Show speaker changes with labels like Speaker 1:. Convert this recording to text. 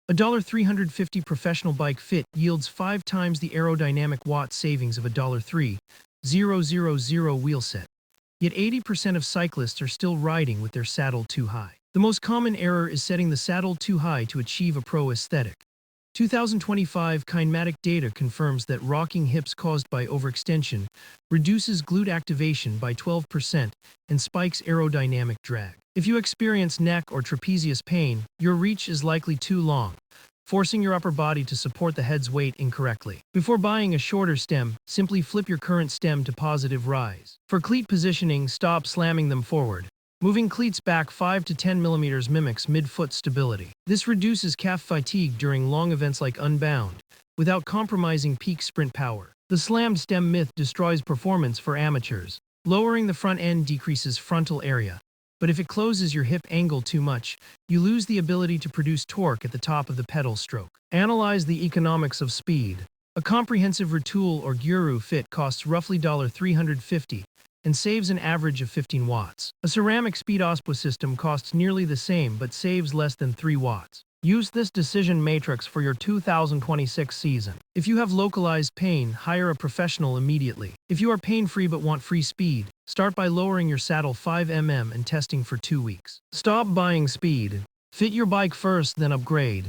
Speaker 1: A $350 professional bike fit yields 5 times the aerodynamic watt savings of a $3,000 wheel set. Yet 80% of cyclists are still riding with their saddle too high. The most common error is setting the saddle too high to achieve a pro aesthetic. 2025 kinematic data confirms that rocking hips caused by overextension reduces glute activation by 12% and spikes aerodynamic drag. If you experience neck or trapezius pain, your reach is likely too long, forcing your upper body to support the head's weight incorrectly. Before buying a shorter stem, simply flip your current stem to positive rise. For cleat positioning, stop slamming them forward. Moving cleats back 5 to 10 millimeters mimics mid-foot stability. This reduces calf fatigue during long events like Unbound, without compromising peak sprint power. The slammed stem myth destroys performance for amateurs. Lowering the front end decreases frontal area, but if it closes your hip angle too much, you lose the ability to produce torque at the top of the pedal stroke. Analyze the economics of speed. A comprehensive retool or guru fit costs roughly $350 and saves an average of 15 watts. A ceramic speed OSPW system costs nearly the same but saves less than 3 watts. Use this decision matrix for your 2026 season. If you have localized pain, hire a professional immediately. If you are pain-free but want free speed, start by lowering your saddle 5 mm and testing for 2 weeks. Stop buying speed. Fit your bike first, then upgrade.